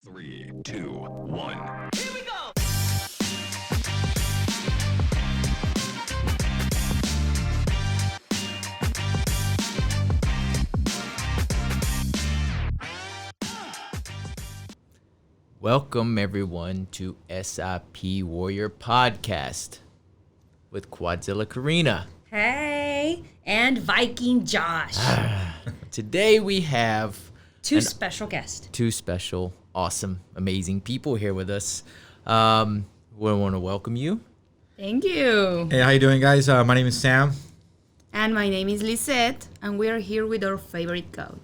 Three, two, one. Here we go! Welcome everyone to SIP Warrior Podcast with Quadzilla Karina. Hey, and Viking Josh. Today we have Two special guests. two special, awesome, amazing people here with us. We want to welcome you. Thank you. Hey, how you doing, guys? My name is Sam. And my name is Lisette, and we are here with our favorite coach.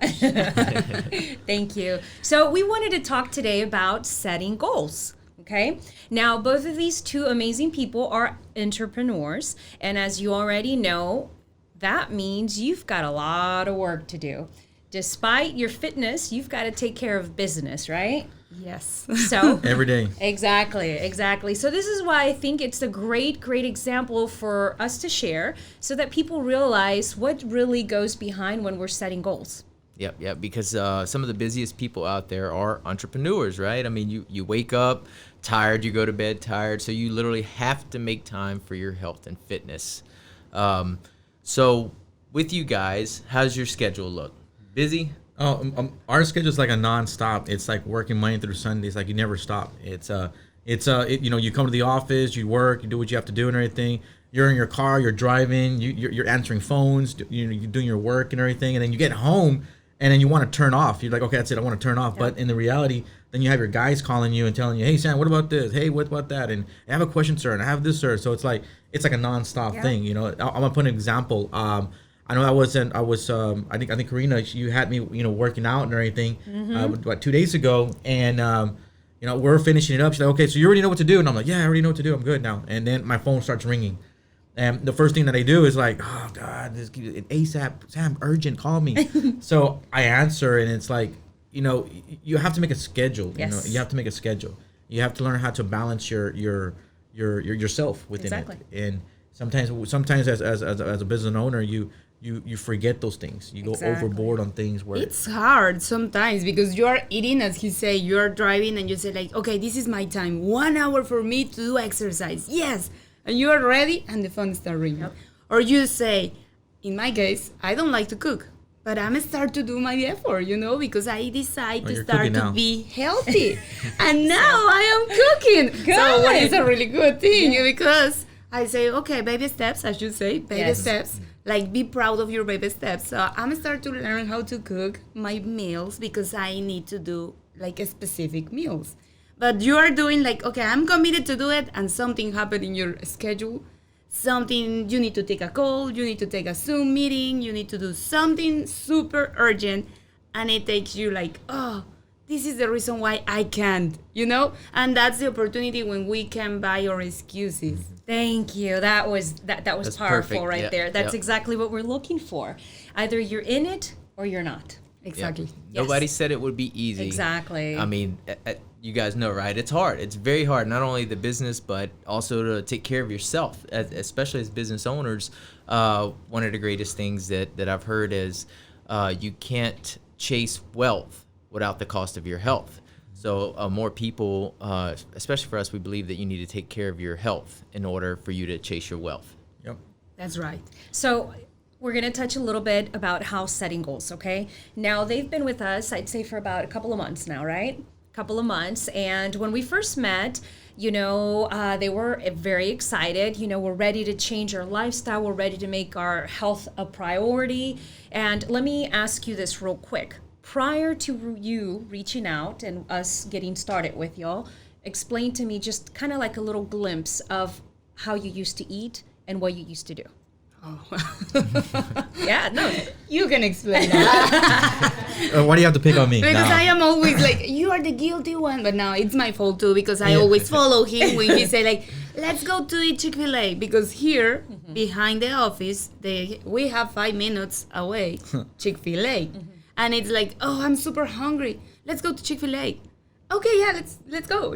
Thank you. So we wanted to talk today about setting goals. Okay. Now, both of these two amazing people are entrepreneurs. And as you already know, that means you've got a lot of work to do. Despite your fitness, you've got to take care of business, right? Yes. So Every day. Exactly. So this is why I think it's a great example for us to share so that people realize what really goes behind when we're setting goals. Yep, because some of the busiest people out there are entrepreneurs, right? I mean, you wake up tired, you go to bed tired, so you literally have to make time for your health and fitness. So with you guys, how's your schedule look? Busy? Our schedule is like a non-stop. It's like working Monday through Sunday. It's like you never stop. You come to the office, you work, you do what you have to do and everything. You're in your car, you're driving, you're answering phones, you're doing your work and everything, and then you get home and then you want to turn off. You're like, okay, that's it, I want to turn off. But in the reality, then you have your guys calling you and telling you, hey Sam, what about this? Hey, what about that? And I have a question, sir, and I have this, sir. So it's like a non-stop thing. You know, I'm gonna put an example. I know I think Karina, you had me, working out and everything, 2 days ago, and we're finishing it up. She's like, okay, so you already know what to do, and I'm like, yeah, I already know what to do. I'm good now. And then my phone starts ringing, and the first thing that I do is like, oh God, this ASAP, Sam, urgent, call me. So I answer, and it's like, you have to make a schedule. Yes. You have to make a schedule. You have to learn how to balance your yourself within Exactly. it. And sometimes as a business owner, you forget those things. You go overboard on things where It's hard sometimes because you are eating, as he say, you are driving and you say like, okay, this is my time. 1 hour for me to do exercise. Yes. And you are ready and the phone starts ringing. Yep. Or you say, in my case, I don't like to cook, but I'm start to do my effort, because I decide to you're start cooking to now. be healthy. And now I am cooking. So what is a really good thing because I say, okay, baby steps, I should say, baby Yes. steps. Like, be proud of your baby steps. So I'm start to learn how to cook my meals because I need to do like a specific meals. But you are doing like, okay, I'm committed to do it, and something happened in your schedule. Something, you need to take a call, you need to take a Zoom meeting, you need to do something super urgent, and it takes you like, oh, this is the reason why I can't, And that's the opportunity when we can buy our excuses. Thank you. That was That's powerful perfect. right Yep, there. That's yep. exactly what we're looking for. Either you're in it or you're not. Exactly. Yes. Nobody said it would be easy. Exactly. I mean, you guys know, right? It's hard. It's very hard, not only the business, but also to take care of yourself, especially as business owners. One of the greatest things that I've heard is you can't chase wealth without the cost of your health. So more people, especially for us, we believe that you need to take care of your health in order for you to chase your wealth. Yep. That's right. So we're going to touch a little bit about how setting goals, okay? Now, they've been with us, I'd say, for about a couple of months now, right? Couple of months. And when we first met, they were very excited. We're ready to change our lifestyle. We're ready to make our health a priority. And let me ask you this real quick. Prior to you reaching out and us getting started with y'all, explain to me just kind of like a little glimpse of how you used to eat and what you used to do. Yeah, no. You can explain that. why do you have to pick on me? Because now? I am always like, you are the guilty one. But now it's my fault too, because I always follow him when he say like, let's go to eat Chick-fil-A. Because here, behind the office, we have 5 minutes away, Chick-fil-A. And it's like, oh, I'm super hungry. Let's go to Chick-fil-A. Okay, yeah, let's go,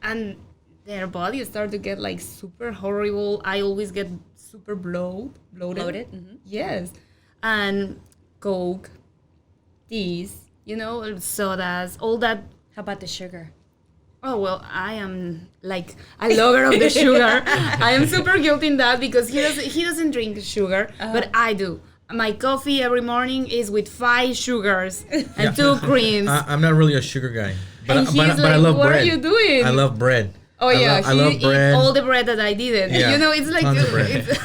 And their body start to get like super horrible. I always get super bloated. Bloated? Yes. And Coke, teas, sodas, all that How about the sugar? Oh, well, I am like a lover of the sugar. I am super guilty in that because he doesn't drink sugar, but I do. My coffee every morning is with 5 sugars and 2 creams. I'm not really a sugar guy, but And I, he's but, but I like, love "What are bread. you doing?" I love bread. Oh yeah, I love he bread. eats all the bread that I didn't. Yeah, You know, it's like tons of bread.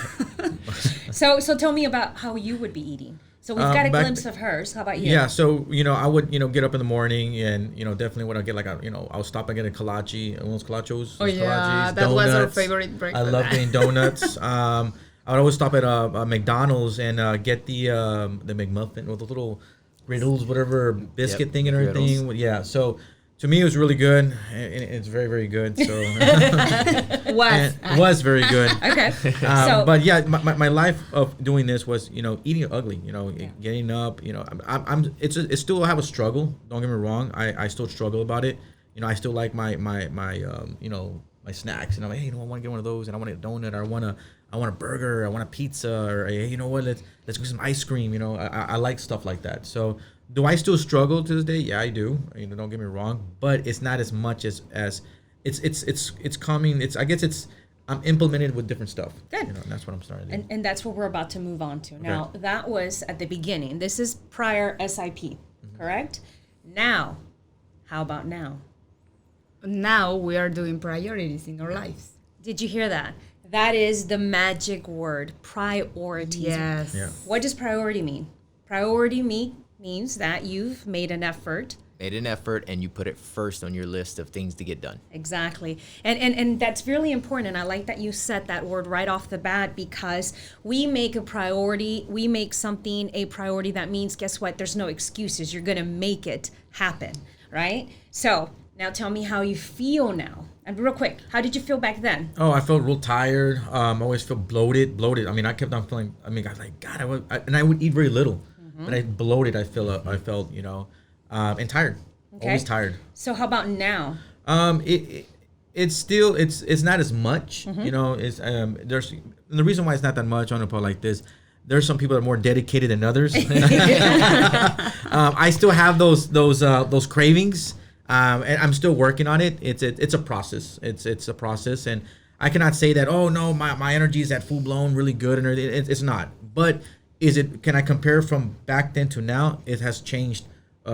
So tell me about how you would be eating. So we've got a back- glimpse of hers. How about you? Yeah, so I would get up in the morning and definitely when I get like I'll stop and get a kolache, unos colachos. Oh yeah, kolaches, that was our donuts. favorite I breakfast. love getting donuts. I would always stop at McDonald's and get the McMuffin or the little griddles, whatever biscuit Yep, thing and everything. griddles. Yeah, so to me it was really good. And it's very, very good. So it was very good. Okay. So But yeah, my life of doing this was eating ugly. Getting up. It's still I have a struggle. Don't get me wrong. I still struggle about it. I still like my my snacks, and I'm like, hey, I want to get one of those, and I want a donut, or I want a burger, I want a pizza, or hey, you know what, let's get some ice cream. I like stuff like that. So do I still struggle to this day? Yeah, I do. Don't get me wrong, but it's not as much as it's coming. I guess I'm implemented with different stuff. Good. And that's what I'm starting to do. and that's what we're about to move on to. Now, that was at the beginning. This is prior SIP, correct? Now, how about now? Now we are doing priorities in our lives. Did you hear that? That is the magic word, priorities. Yes. Yeah. What does priority mean? Priority means that you've made an effort. Made an effort and you put it first on your list of things to get done. Exactly. And that's really important. And I like that you said that word right off the bat, because we make a priority, we make something a priority. That means, guess what? There's no excuses. You're going to make it happen, right? So now tell me how you feel now. And real quick, how did you feel back then? Oh, I felt real tired. I always feel bloated. I mean, I kept on feeling. I mean, I was like, God, I would eat very little, but I bloated. I felt, and tired. Okay. Always tired. So how about now? It's still it's not as much. It's there's and the reason why it's not that much on a pod like this. There's some people that are more dedicated than others. I still have those cravings. And I'm still working on it. It's a process. It's a process, and I cannot say that. Oh no, my energy is at full blown, really good, and everything. It's not. But can I compare from back then to now? It has changed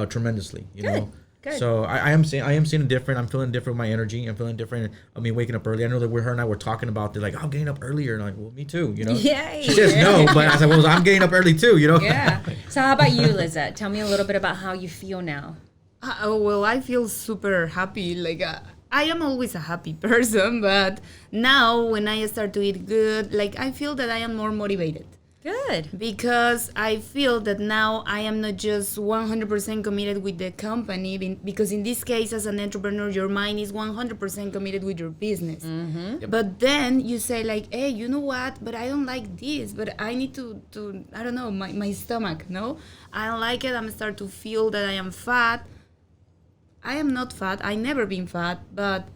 tremendously. You know. Good. So I am seeing different. I'm feeling different with my energy. I'm feeling different. I mean, waking up early. I know that her and I were talking about. They're like, I'm getting up earlier, and I'm like, well, me too. Yay. She says no, but I said, well, I'm getting up early too. Yeah. So how about you, Lizette? Tell me a little bit about how you feel now. Well, I feel super happy. Like I am always a happy person, but now when I start to eat good, like I feel that I am more motivated. Good. Because I feel that now I am not just 100% committed with the company, because in this case, as an entrepreneur, your mind is 100% committed with your business. Mm-hmm. Yep. But then you say like, hey, you know what? But I don't like this. But I need to I don't know, my stomach, no? I don't like it. I'm start to feel that I am fat. I am not fat. I never been fat, but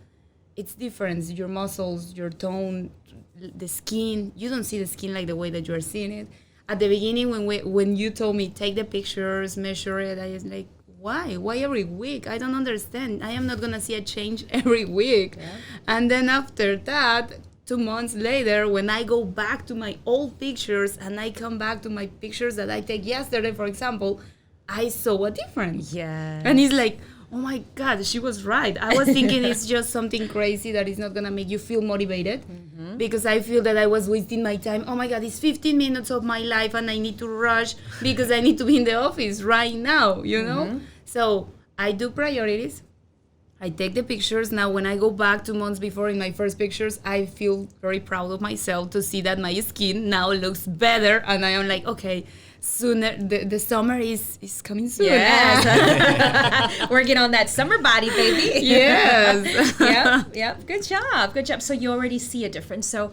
it's different. Your muscles, your tone, the skin. You don't see the skin like the way that you are seeing it. At the beginning, when you told me take the pictures, measure it, I was like, why? Why every week? I don't understand. I am not gonna see a change every week. Yeah. And then after that, 2 months later, when I go back to my old pictures and I come back to my pictures that I take yesterday, for example, I saw a difference. Yeah. And it's like, oh my God, she was right. I was thinking it's just something crazy that is not going to make you feel motivated, because I feel that I was wasting my time. Oh my God, it's 15 minutes of my life and I need to rush because I need to be in the office right now, you know? So I do priorities. I take the pictures. Now, when I go back 2 months before in my first pictures, I feel very proud of myself to see that my skin now looks better. And I am like, okay, sooner the summer is coming soon. Yes. Working on that summer body, baby. Yes. Yep. Good job. So you already see a difference. So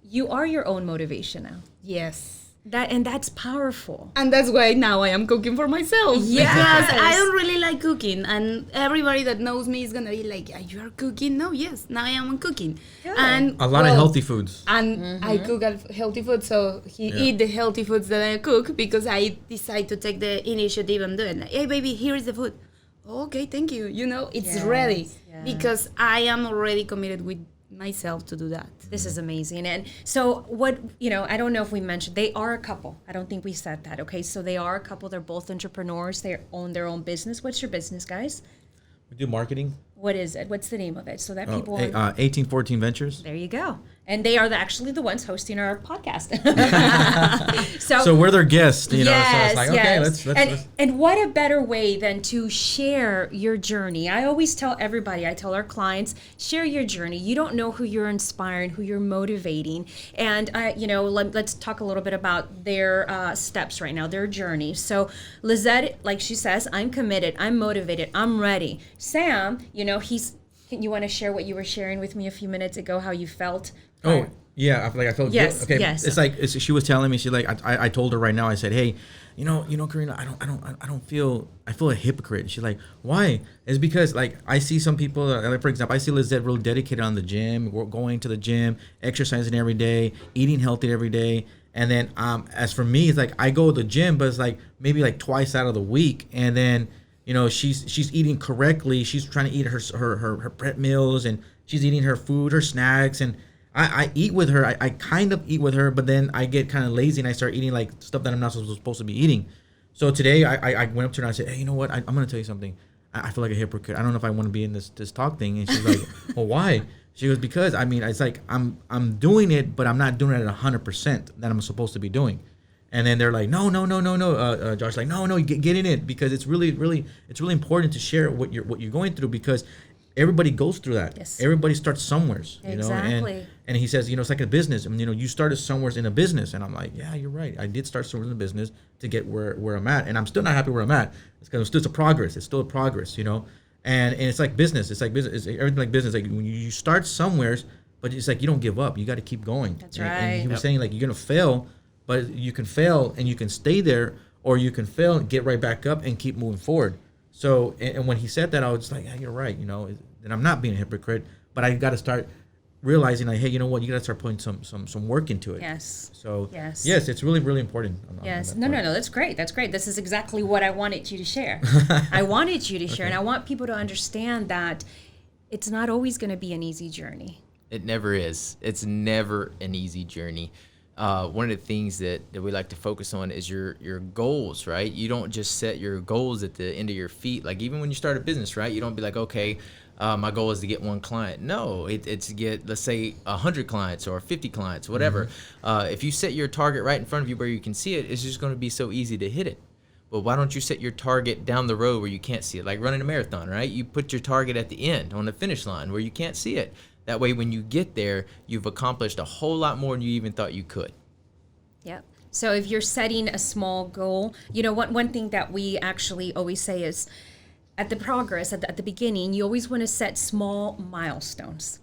you are your own motivation now. Yes. That's powerful. And that's why now I am cooking for myself. Yes. Because I don't really like cooking. And everybody that knows me is going to be like, you are cooking? No, yes. Now I am cooking. Good. And A lot of healthy foods. And I cook healthy food, so he eat the healthy foods that I cook, because I decide to take the initiative and do it. Like, hey, baby, here is the food. okay, thank you. You know, it's Yes, ready yes. because I am already committed with myself to do that. This is amazing. And so what, I don't know if we mentioned, they are a couple. I don't think we said that. Okay. So they are a couple. They're both entrepreneurs. They own their own business. What's your business, guys? We do marketing. What is it? What's the name of it? So that people. 1814 Ventures. There you go. And they are actually the ones hosting our podcast. So we're their guests, so Yes, it's like, yes. okay, let's And what a better way than to share your journey. I always tell everybody, I tell our clients, share your journey. You don't know who you're inspiring, who you're motivating. And, let's talk a little bit about their steps right now, their journey. So Lizette, like she says, I'm committed, I'm motivated, I'm ready. Sam, you want to share what you were sharing with me a few minutes ago, how you felt? Oh, yeah, I felt Yes, good. Okay, yes. it's like she was telling me. She's like, I told her right now. I said, hey, Karina, I feel a hypocrite. She's like, why? It's because like I see some people, like for example, I see Lizette real dedicated on the gym, going to the gym, exercising every day, eating healthy every day. And then as for me, it's like I go to the gym, but it's like maybe like twice out of the week, and then. She's eating correctly. She's trying to eat her prep meals, and she's eating her food, her snacks, and I eat with her. I kind of eat with her, but then I get kind of lazy and I start eating like stuff that I'm not supposed to be eating. So today I went up to her and I said, hey, you know what? I'm gonna tell you something. I feel like a hypocrite. I don't know if I want to be in this talk thing. And she's like, well, why? She goes, because it's like I'm doing it, but I'm not doing it at 100% that I'm supposed to be doing. And then they're like, no. Josh, like, no, get in it, because it's really important to share what you're going through, because everybody goes through that. Yes. Everybody starts somewhere, Exactly. And he says, it's like a business. I mean, you started somewhere in a business, and I'm like, yeah, you're right. I did start somewhere in a business to get where I'm at, and I'm still not happy where I'm at. It's because it's still a progress. It's still a progress, And it's like business. It's like business. It's everything like business. Like when you start somewhere, but it's like you don't give up. You got to keep going. That's And he right. was saying like you're gonna fail. But you can fail and you can stay there, or you can fail and get right back up and keep moving forward. So, and when he said that, I was like, yeah, you're right, and I'm not being a hypocrite, but I got to start realizing like, hey, you know what, you got to start putting some work into it. Yes. So, Yes. yes, it's really, really important. Yes. On No, that part. that's great. That's great. This is exactly what I wanted you to share. I wanted you to share, and I want people to understand that it's not always going to be an easy journey. It never is. It's never an easy journey. One of the things that we like to focus on is your goals, right? You don't just set your goals at the end of your feet. Like even when you start a business, right? You don't be like, okay, my goal is to get one client. No, it's to get, let's say, 100 clients or 50 clients, whatever. If you set your target right in front of you where you can see it, it's just going to be so easy to hit it. But why don't you set your target down the road where you can't see it? Like running a marathon, right? You put your target at the end on the finish line where you can't see it. That way, when you get there, you've accomplished a whole lot more than you even thought you could. Yep. So if you're setting a small goal, one thing that we actually always say is at the beginning, you always want to set small milestones,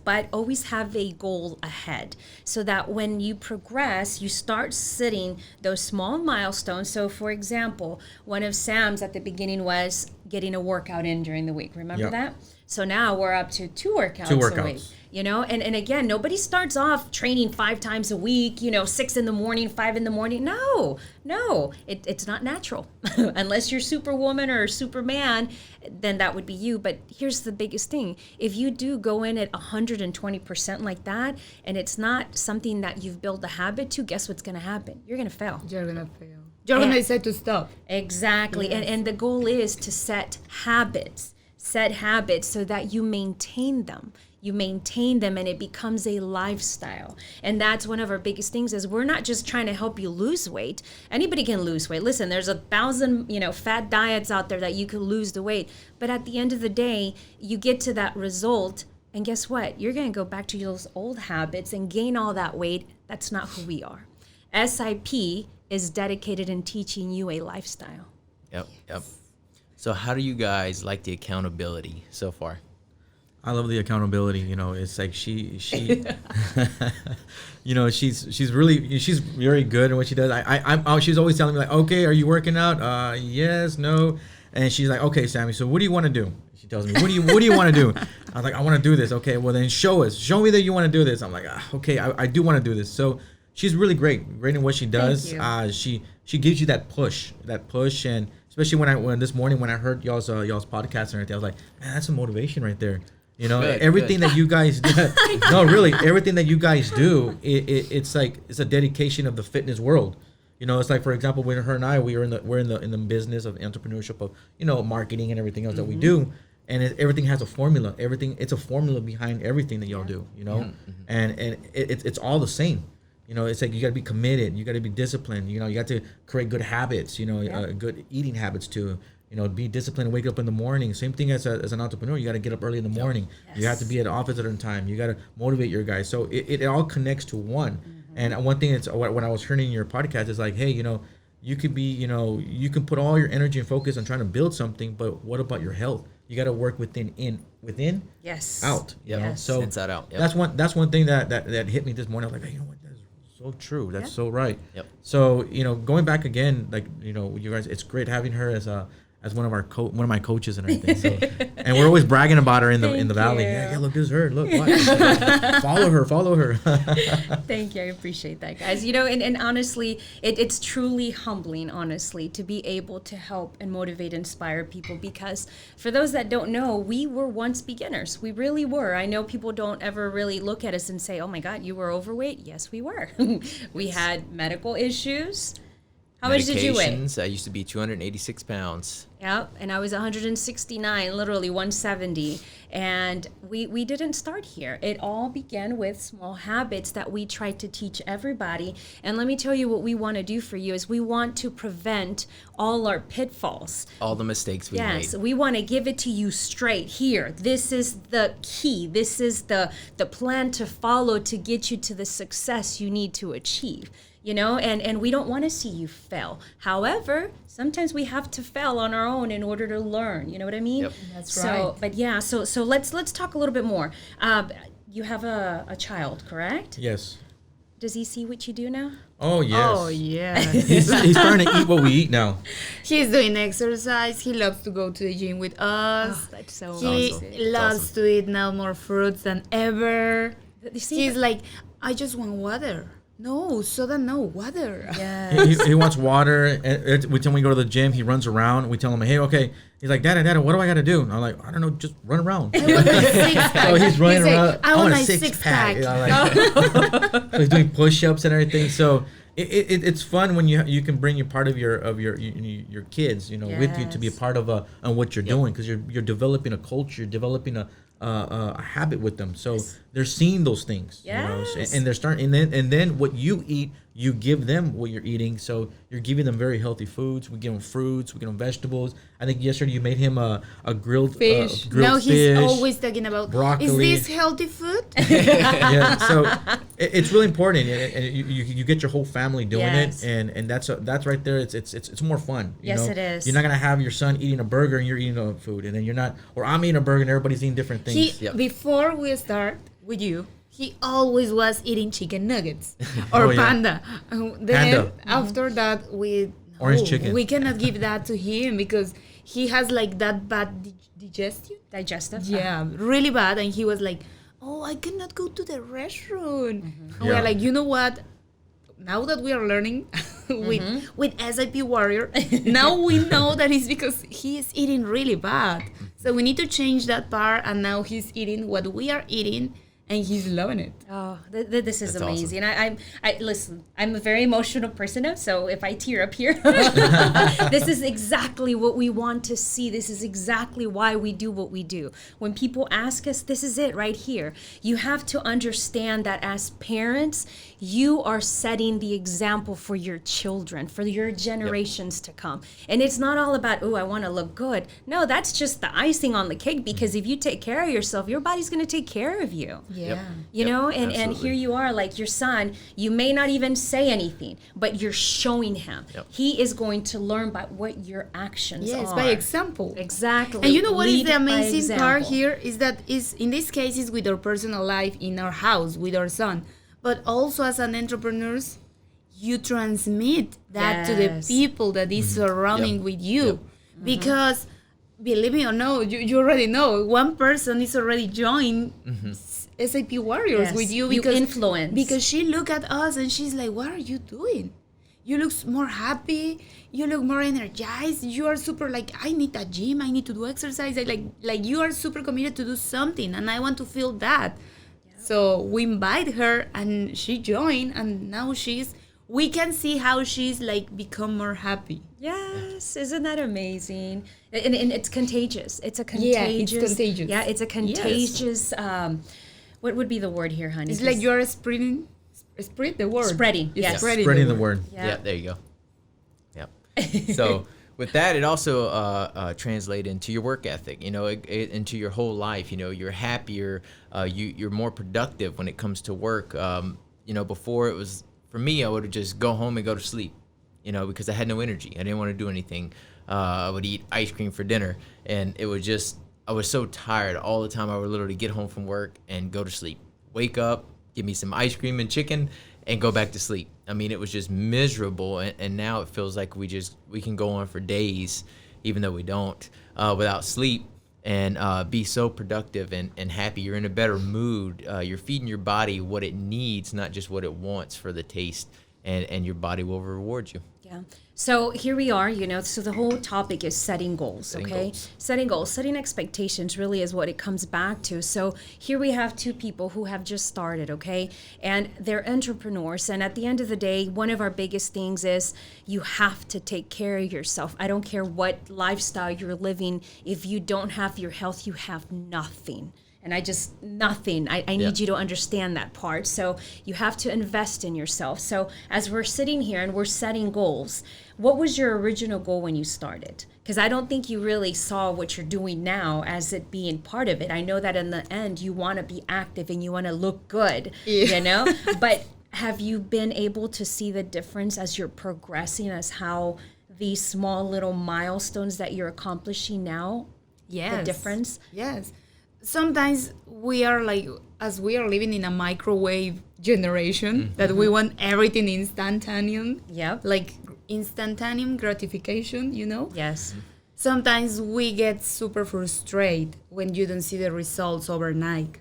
but always have a goal ahead so that when you progress, you start setting those small milestones. So for example, one of Sam's at the beginning was getting a workout in during the week. Remember Yep. that? So now we're up to two workouts a week. And again, nobody starts off training 5 times a week, 6 in the morning, 5 in the morning. No, it's not natural. Unless you're Superwoman or Superman, then that would be you. But here's the biggest thing. If you do go in at 120% like that, and it's not something that you've built a habit to, guess what's going to happen? You're going to fail. You're gonna fail. You're gonna decide to stop. Exactly. Yes. And the goal is to set habits so that you maintain them. And it becomes a lifestyle. And that's one of our biggest things is we're not just trying to help you lose weight. Anybody can lose weight. Listen, there's 1,000, fat diets out there that you can lose the weight. But at the end of the day, you get to that result, and guess what? You're going to go back to those old habits and gain all that weight. That's not who we are. SIP is dedicated in teaching you a lifestyle. Yep. So how do you guys like the accountability so far? I love the accountability. It's like she she's very good in what she does. She's always telling me like, okay, are you working out? Yes, no. And she's like, okay, Sammy, so what do you want to do? She tells me, what do you want to do? I was like, I want to do this. Okay, well then show me that you want to do this. I'm like, okay, I do want to do this. So she's really great in what she does. Thank you. She gives you that push, and especially when this morning when I heard y'all's podcast and everything, I was like, man, that's some motivation right there. You know, Good, everything good. that you guys do. No, really, everything that you guys do, it's like it's a dedication of the fitness world. You know, it's like, for example, when her and I, we're in the business of entrepreneurship, of, you know, marketing and everything else that we do, and everything has a formula. It's a formula behind everything that y'all do. You know, and it's all the same. You know, it's like you got to be committed. You got to be disciplined. You know, you got to create good habits. You know, good eating habits too. You know, be disciplined. Wake up in the morning. Same thing as an entrepreneur. You got to get up early in the morning. You have to be at the office at a time. You got to motivate your guys. So it all connects to one. And one thing that's when I was hearing your podcast is like, hey, you know, you could be, you know, you can put all your energy and focus on trying to build something, but what about your health? You got to work within, Yes. out. You know? Yes. So Inside out. Yep. that's one thing that hit me this morning. I was like, hey, you know what? That's so true. That's so right. Yep. So, you know, going back again, like, you know, you guys, it's great having her as one of my coaches and everything. So, and we're always bragging about her in the Thank valley. you. Yeah, look, this is her. Look, watch. follow her. Thank you. I appreciate that, guys. You know, and honestly, it's truly humbling, honestly, to be able to help and motivate, inspire people, because for those that don't know, we were once beginners. We really were. I know people don't ever really look at us and say, oh my God, you were overweight. Yes, we were. We had medical issues. How much did you weigh? Medications, I used to be 286 pounds. Yep, and I was 169, literally 170. And we didn't start here. It all began with small habits that we tried to teach everybody. And let me tell you what we want to do for you is we want to prevent all our pitfalls. All the mistakes we Yes, made. we want to give it to you straight here. This is the key. This is the plan to follow to get you to the success you need to achieve. You know, and we don't want to see you fail. However, sometimes we have to fail on our own in order to learn. You know what I mean? Yep. That's So, right. but yeah, so let's talk a little bit more. You have a child, correct? Yes. Does he see what you do now? Oh, yes. Oh, yeah. He's starting to eat what we eat now. He's doing exercise. He loves to go to the gym with us. Oh, that's so He amazing. loves to eat now more fruits than ever. You see, He's like, I just want water. No, soda, no, water. He wants water. And we tell him we go to the gym. He runs around. We tell him, hey, okay. He's like, Dada, what do I got to do? And I'm like, I don't know, just run around. So he's running around. I want a my six-pack. You know, like, so he's doing push-ups and everything. So it's fun when you can bring your part of your kids, you know, with you to be a Yes. part of on what you're doing, because you're developing a culture, you're developing a habit with them. So they're seeing those things, you know, Yes. and they're starting, and then what you eat, you give them what you're eating. So you're giving them very healthy foods. We give them fruits, we give them vegetables. I think yesterday you made him a grilled Fish. grilled Now fish. he's always talking about, broccoli. is this healthy food? Yeah, so it's really important, and you get your whole family doing Yes. it, and that's right there. It's more fun. You Yes, know? it is. You're not gonna have your son eating a burger and you're eating a food, and then you're not, or I'm eating a burger and everybody's eating different things. Yep. Before we start with you, he always was eating chicken nuggets or Oh, yeah. panda. Then Panda. after that, Orange chicken. We cannot give that to him because he has like that bad digestion. digestive. Yeah, really bad. And he was like, oh, I cannot go to the restaurant. And Yeah. we're like, you know what? Now that we are learning with SIP Warrior, now we know that it's because he is eating really bad. So we need to change that part. And now he's eating what we are eating, and he's loving it. Oh, this is That's amazing. I listen. I'm a very emotional person, so if I tear up here, this is exactly what we want to see. This is exactly why we do what we do. When people ask us, this is it right here. You have to understand that as parents, you are setting the example for your children, for your generations to come. And it's not all about, oh, I want to look good. No, that's just the icing on the cake, because if you take care of yourself, your body's going to take care of you. Yeah. You know, and absolutely. here you are, like your son, you may not even say anything, but you're showing him. Yep. He is going to learn by what your actions Yes, are. by example. Exactly. And you know what is Lead the by amazing part example. here is that is in this case is with our personal life in our house with our son, but also as an entrepreneurs, you transmit that to the Yes. people that is surrounding Yep. with you, Yep. because believe me or no, you already know one person is already joined SAP Warriors Yes. with you You because influence. because she look at us and she's like, what are you doing? you look more happy, you look more energized, you are super like, I need a gym, I need to do exercise, like you are super committed to do something, and I want to feel that. So we invite her, and she joined, and now we can see how she's like become more happy. Yes, isn't that amazing? And it's contagious. It's a Yeah, it's contagious. contagious. Yeah, it's a contagious. What would be the word here, honey? It's like you're spreading the word. Spreading, It's yes. Spreading the word. Yeah, there you go. Yep. So with that, it also translates into your work ethic. You know, into your whole life. You know, you're happier. You're more productive when it comes to work. You know, before it was for me, I would have just go home and go to sleep. You know, because I had no energy. I didn't want to do anything. I would eat ice cream for dinner, and it was just I was so tired all the time. I would literally get home from work and go to sleep. Wake up, give me some ice cream and chicken, and go back to sleep. I mean, it was just miserable, and now it feels like we can go on for days, even though we don't, without sleep, and be so productive and happy. You're in a better mood. You're feeding your body what it needs, not just what it wants for the taste, and your body will reward you. Yeah. So here we are, so the whole topic is setting goals, Setting okay? goals. Setting goals, setting expectations really is what it comes back to. So here we have two people who have just started, okay? And they're entrepreneurs. And at the end of the day, one of our biggest things is you have to take care of yourself. I don't care what lifestyle you're living. If you don't have your health, you have nothing. And nothing. I need you to understand that part. So you have to invest in yourself. So as we're sitting here and we're setting goals, what was your original goal when you started? Because I don't think you really saw what you're doing now as it being part of it. I know that in the end, you want to be active and you want to look good, But have you been able to see the difference as you're progressing, as how these small little milestones that you're accomplishing now, the difference? Yes. Sometimes we are like, as we are living in a microwave generation, that we want everything instantaneous. Yep. Like instantaneous gratification, Yes. Sometimes we get super frustrated when you don't see the results overnight.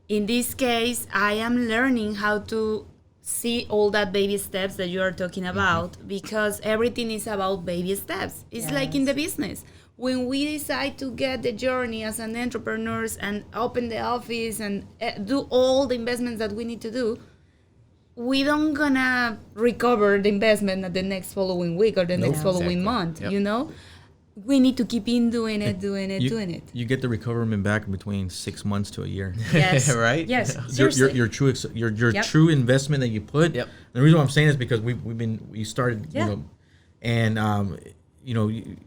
In this case, I am learning how to see all that baby steps that you are talking about, because everything is about baby steps. It's like in the business. When we decide to get the journey as an entrepreneurs and open the office and do all the investments that we need to do, we don't gonna recover the investment at the next following week or the next following Exactly. month, Yep. We need to keep in doing it. You get the recovery back in between 6 months to a year. Yes. Right? Yes. Your Seriously. your Yep. true investment that you put. Yep. The reason why I'm saying is because we started, Yeah. and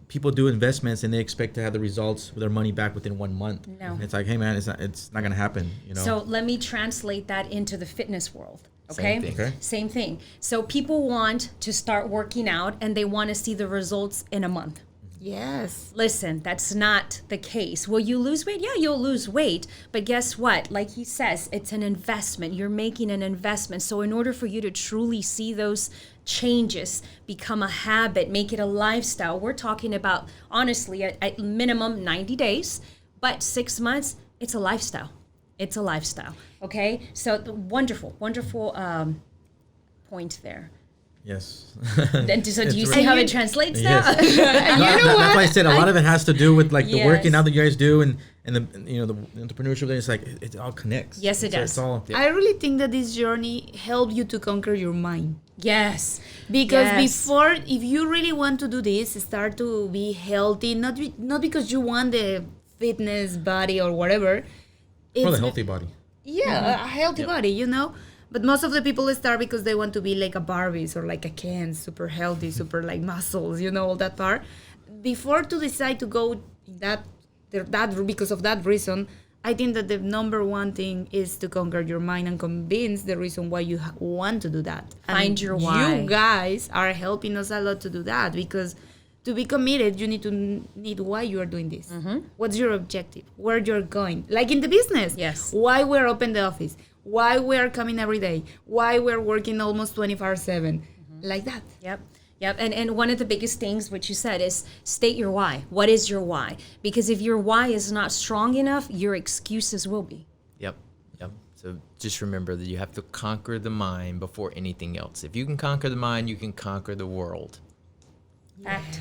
people do investments and they expect to have the results with their money back within 1 month. No. It's like, hey man, it's not gonna happen. So let me translate that into the fitness world. Okay? Same thing. Okay. Same thing. So people want to start working out and they want to see the results in a month. Yes. Listen, that's not the case. Will you lose weight? Yeah, you'll lose weight. But guess what? Like he says, it's an investment. You're making an investment. So in order for you to truly see those changes become a habit, make it a lifestyle, we're talking about, honestly, at minimum 90 days. But 6 months, it's a lifestyle. It's a lifestyle. Okay? So wonderful, wonderful point there. Yes. And so do you It's see right. how it translates now? Yes. That's why I said a lot of it has to do with like the Yes. working out that you guys do and the the entrepreneurship. It's like it all connects. Yes, it does. It's all. I really think that this journey helped you to conquer your mind. Yes. Because Yes. before, if you really want to do this, start to be healthy, not because you want the fitness body or whatever. For the It's healthy body. Yeah, a healthy body, But most of the people start because they want to be like a Barbies or like a Ken, super healthy, super like muscles, all that part. Before to decide to go that because of that reason, I think that the number one thing is to conquer your mind and convince the reason why you want to do that. Find And your why. You guys are helping us a lot to do that, because to be committed, you need why you are doing this. What's your objective? Where you're going? Like in the business. Yes. Why we're open the office? Why we're coming every day? Why we're working almost 24/7? Like that. Yep. And one of the biggest things, which you said, is state your why. What is your why? Because if your why is not strong enough, your excuses will be. Yep. So just remember that you have to conquer the mind before anything else. If you can conquer the mind, you can conquer the world. Fact.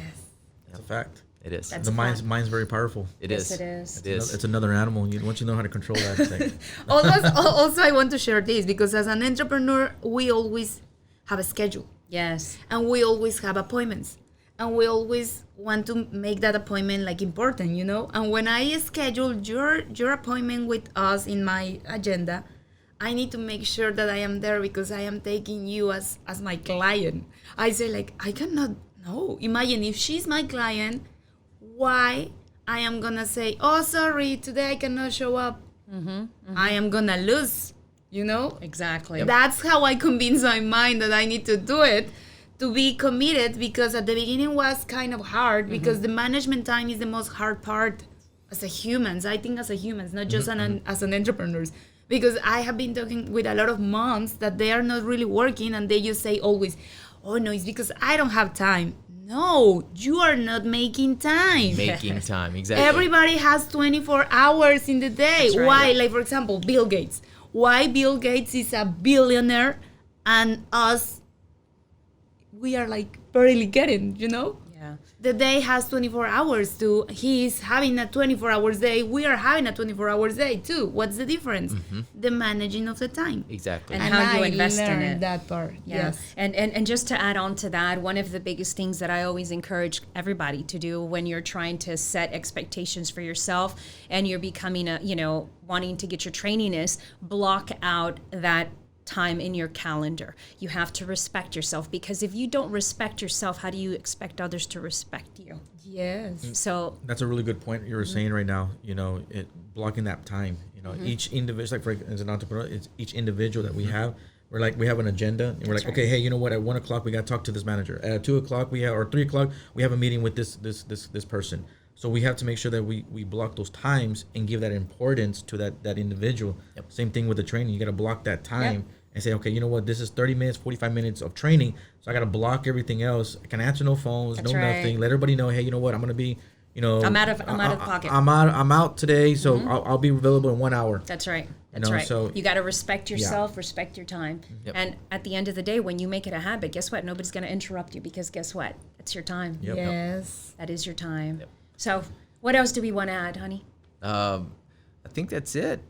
It's a fact. It is. That's The a mind's fact. mind's very powerful. It Yes, is. it is. It is. It's another animal. Once you know how to control that thing. Also, I want to share this because as an entrepreneur, we always have a schedule Yes. and we always have appointments and we always want to make that appointment like important, you know. And when I schedule your appointment with us in my agenda, I need to make sure that I am there because I am taking you as my client. I say like I cannot. No, imagine if she's my client, why I am gonna say, oh sorry, today I cannot show up. I am gonna lose, you know. Exactly. That's how I convince my mind that I need to do it, to be committed, because at the beginning was kind of hard because the management time is the most hard part as a humans. I think as a humans, not just as an entrepreneurs. Because I have been talking with a lot of moms that they are not really working and they just say always, oh no, it's because I don't have time. No, you are not making time. Making time. Exactly. Everybody has 24 hours in the day. That's right. Why? Like, for example, Bill Gates. Why Bill Gates is a billionaire and us, we are like barely getting, you know? Yeah. The day has 24 hours too. He's having a 24 hours day. We are having a 24 hours day too. What's the difference? The managing of the time. Exactly. And how you I invest in learned it. that part. Yeah. Yes. And just to add on to that, one of the biggest things that I always encourage everybody to do when you're trying to set expectations for yourself and you're becoming wanting to get your training is block out that time in your calendar. You have to respect yourself, because if you don't respect yourself, how do you expect others to respect you? Yes. So That's a really good point you were saying right now. Blocking that time. Each individual, like as an entrepreneur, it's each individual that we have. We have an agenda, and we're That's like, okay, hey, you know what? At 1 o'clock we got to talk to this manager. At 2 o'clock or 3 o'clock we have a meeting with this person. So we have to make sure that we block those times and give that importance to that individual. Yep. Same thing with the training. You got to block that time. Yep. And say, okay, you know what? This is 30 minutes, 45 minutes of training. So I got to block everything else. I can answer no phones, That's no right. nothing. Let everybody know, hey, you know what? I'm going to be, I'm out of pocket. I'm out today. So I'll be available in 1 hour. That's right. That's know, right. so- You got to respect yourself, respect your time. Yep. And at the end of the day, when you make it a habit, guess what? Nobody's going to interrupt you, because guess what? It's your time. Yep. Yes. That is your time. Yep. So what else do we want to add, honey? I think that's it.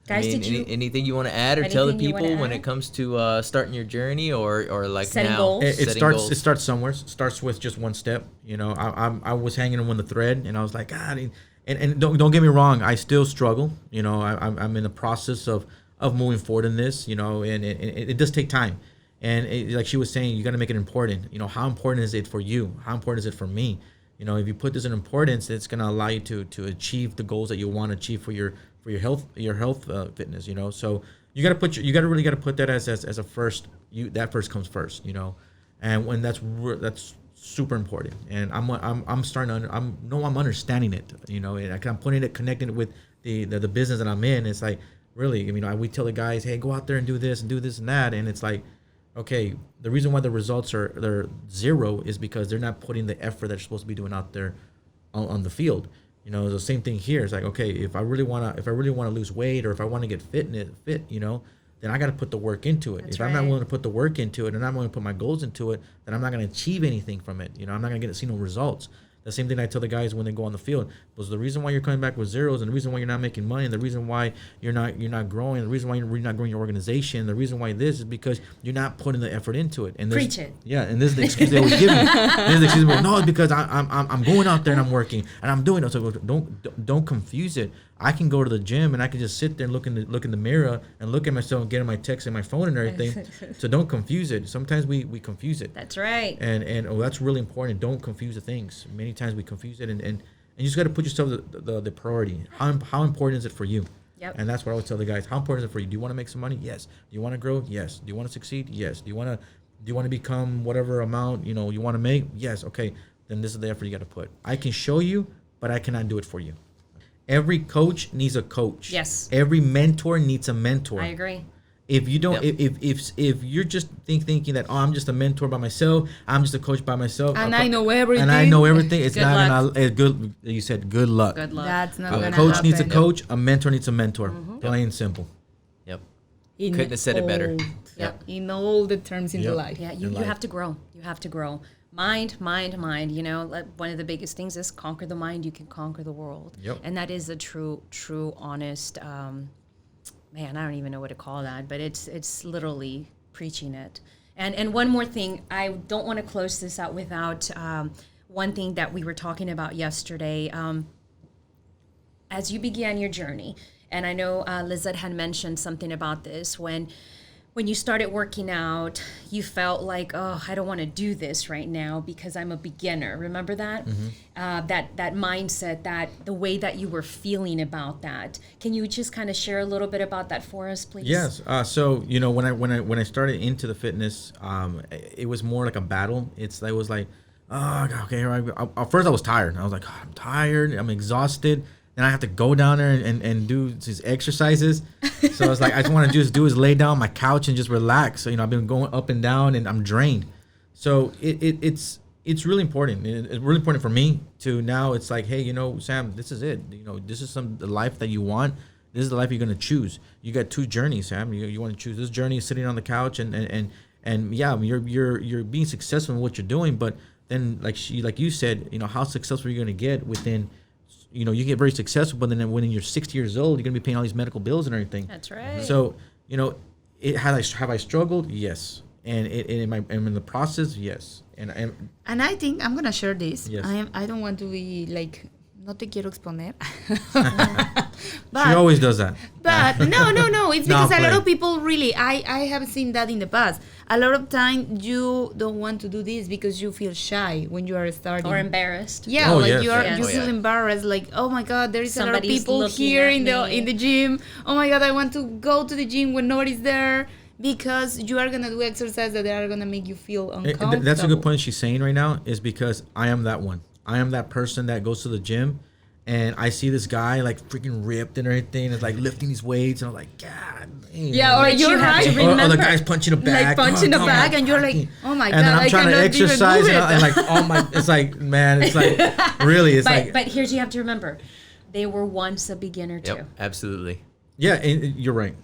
Guys, I mean, did you... anything you want to add or tell the Anything you wanna people when add? it comes to starting your journey or like Setting now? goals? It Setting starts. goals. It starts somewhere. It starts with just one step. I was hanging on the thread, and I was like, God. And don't get me wrong. I still struggle. I'm in the process of moving forward in this. And it does take time. And like she was saying, you got to make it important. How important is it for you? How important is it for me? If you put this in importance, it's gonna allow you to achieve the goals that you want to achieve for your health fitness. So you gotta really put that as a first. That first comes first. And when that's super important. And I'm starting to I'm understanding it. And I'm putting it, connecting it with the business that I'm in. It's like really, we tell the guys, hey, go out there and do this and that, and it's like, okay, the reason why the results they're zero is because they're not putting the effort that they're supposed to be doing out there on the field. The same thing here. It's like, okay, if I really want to lose weight, or if I want to get fit, then I got to put the work into it. That's if I'm not right. willing to put the work into it, and I'm willing to put my goals into it, then I'm not going to achieve anything from it. I'm not going to see no results. The same thing I tell the guys when they go on the field was the reason why you're coming back with zeros, and the reason why you're not making money, and the reason why you're not growing, the reason why you're not growing your organization, the reason why this is because you're not putting the effort into it. And Preach it. Yeah, and this is the excuse they always give me. This is the excuse, no, it's because I'm going out there and I'm working and I'm doing it. So don't confuse it. I can go to the gym and I can just sit there and look in the mirror and look at myself and get on my text and my phone and everything. So don't confuse it. Sometimes we confuse it. That's right. And that's really important. Don't confuse the things. Many times we confuse it, and you just got to put yourself the priority. How important is it for you? Yep. And that's what I would tell the guys. How important is it for you? Do you want to make some money? Yes. Do you want to grow? Yes. Do you want to succeed? Yes. Do you want to become whatever amount you want to make? Yes. Okay. Then this is the effort you got to put. I can show you, but I cannot do it for you. Every coach needs a coach. Yes. Every mentor needs a mentor. I agree. If you don't, Yep. if you're just thinking that, oh, I'm just a mentor by myself, I'm just a coach by myself, And I know everything. it's Good not luck. gonna. It's good. You said good luck. Good luck. That's not A gonna coach happen. needs a coach. A mentor needs a mentor. Plain and simple. Yep. In Couldn't have said it better. all- Yep. In all the terms in the Yep. life. Yeah, in you life. have to grow. You have to grow. Mind, mind, mind. You know, one of the biggest things is conquer the mind. You can conquer the world. Yep. And that is a true, honest. Man, I don't even know what to call that, but it's literally preaching it. And one more thing, I don't want to close this out without one thing that we were talking about yesterday. As you began your journey, and I know Lizette had mentioned something about this when you started working out, you felt like, oh, I don't want to do this right now because I'm a beginner. Remember that? That mindset, that the way that you were feeling about that. Can you just kind of share a little bit about that for us, please? Yes. So when I started into the fitness, it was more like a battle. It was like, oh, okay. Here I go. At first, I was tired. I was like, oh, I'm tired. I'm exhausted. And I have to go down there and do these exercises. So I was like, I just want to just do is lay down on my couch and just relax. So I've been going up and down and I'm drained. So it's really important. It's really important for me to now. It's like, hey, Sam, this is it. This is the life that you want. This is the life you're gonna choose. You got two journeys, Sam. You want to choose this journey, sitting on the couch and yeah, you're being successful in what you're doing. But then like you said, how successful are you gonna get within? You get very successful, but then when you're 60 years old, you're gonna be paying all these medical bills and everything. That's right. So have I struggled? Yes. And am I in the process? Yes. And And I think I'm gonna share this. Yes. I don't want to be like, no te quiero exponer. she always does that. But no. It's No, I'm because a lot playing. of people really, I have seen that in the past. A lot of time you don't want to do this because you feel shy when you are starting. Or embarrassed. Yeah, Oh, like yes. you Yes. feel Oh, yeah. embarrassed. Like, oh my God, there is a lot of Somebody's people looking here at in me. the gym. Oh my God, I want to go to the gym when nobody's there, because you are gonna do exercise that are gonna make you feel uncomfortable. That's a good point she's saying right now, is because I am that one. I am that person that goes to the gym and I see this guy like freaking ripped and everything, and like lifting these weights, and I'm like, God damn. Yeah, or But you're you have right. to Or the remember. guy's punching a bag. Like punching a Oh, bag, my and you're God. like, oh my God, And then I'm I trying to cannot exercise, even move and it. like, oh my, it's like, man, it's like, really, it's like, But here's, you have to remember, they were once a beginner too. Yep. Absolutely. yeah, and you're right.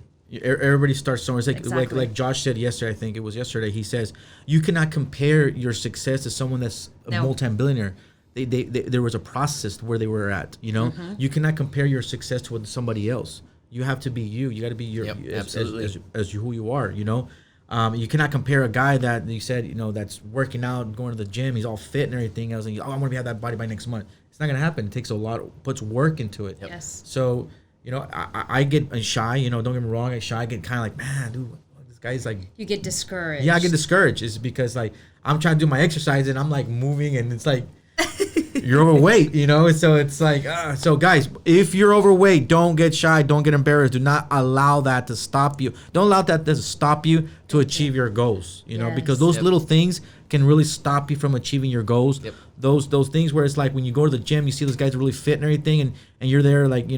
Everybody starts somewhere. It's like, Exactly. like Josh said yesterday. I think it was yesterday. He says you cannot compare your success to someone that's a No. multi-billionaire. They there was a process where they were at. You cannot compare your success to somebody else. You have to be you. You got to be your Yep, as absolutely. who you are. You cannot compare a guy that you said that's working out, going to the gym. He's all fit and everything. I was like, oh, I want to have that body by next month. It's not gonna happen. It takes a lot. Puts work into it. Yes. So, I get shy, don't get me wrong, I get kind of like, man, dude, this guy's like, You get discouraged. yeah, I get discouraged. It's because like, I'm trying to do my exercise and I'm like moving and it's like, you're overweight, so it's like, so guys, if you're overweight, don't get shy, don't get embarrassed. Do not allow that to stop you. Don't allow that to stop you to achieve your goals, because those Yep. little things can really stop you from achieving your goals. Yep. Those things where it's like when you go to the gym, you see those guys really fit and everything, and you're there like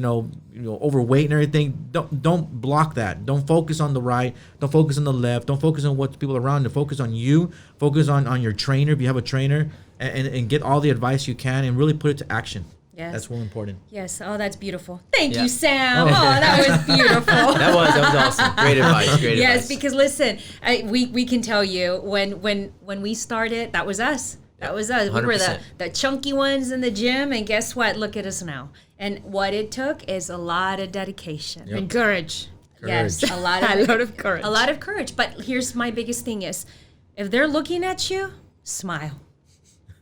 overweight and everything. Don't block that. Don't focus on the right. Don't focus on the left. Don't focus on what people around you. Focus on you. Focus on your trainer if you have a trainer, and get all the advice you can and really put it to action. Yes. That's really important. Yes. Oh, that's beautiful. Thank Yeah. you, Sam. Oh, that was beautiful. That was awesome. Great advice. Great Yes, advice. because listen, we can tell you when we started, that was us. That was us. We were 100%. the chunky ones in the gym, and guess what? Look at us now. And what it took is a lot of dedication. And courage. Yes, a lot A of lot of courage. A lot of courage. But here's my biggest thing is, if they're looking at you, smile.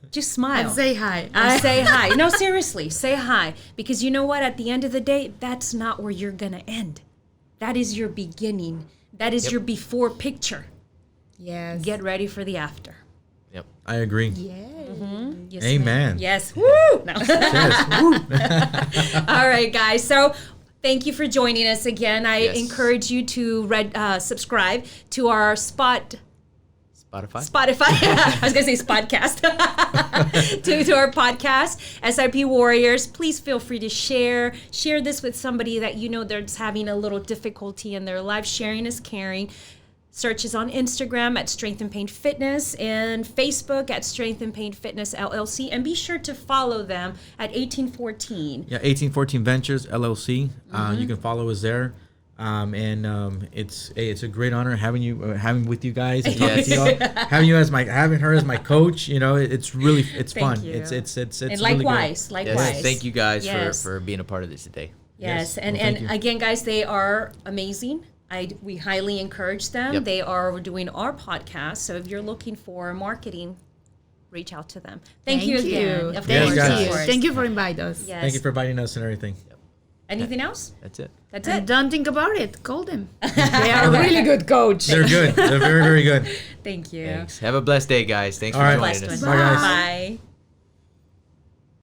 Just smile. And say hi. And say hi. No, seriously, say hi. Because you know what? At the end of the day, that's not where you're going to end. That is your beginning. That is your before picture. Yes. Get ready for the after. Yep. I agree. Yes, Amen. ma'am. Yes. Woo! No. Yes. Woo. All right, guys. So thank you for joining us again. I Yes. encourage you to subscribe to our Spotify. I was going to say Spotcast. to our podcast, SIP Warriors. Please feel free to share this with somebody that you know that's having a little difficulty in their life. Sharing is caring. Search is on Instagram at Strength and Pain Fitness and Facebook at Strength and Pain Fitness LLC. And be sure to follow them at 1814. Yeah, 1814 Ventures LLC. You can follow us there. It's a great honor having with you guys and talking Yes. to y'all, having her as my coach. It's really it's Thank fun. you. It's And really likewise, great. likewise. Yes, thank you guys Yes. for being a part of this today. Yes, Yes. and Well, thank you. again, guys, they are amazing. We highly encourage them. Yep. They are doing our podcast, so if you're looking for marketing, reach out to them. Thank you again. Of Yes, course, guys. of course. Thank you for inviting us. Yes. Thank you for inviting us and everything. Anything else? That's it. That's And it. don't think about it. Call them. They are a really good coach. They're good. They're very, very good. Thank you. Thanks. Have a blessed day, guys. Thanks All for right. joining Blessed us. one. Bye, guys. Bye.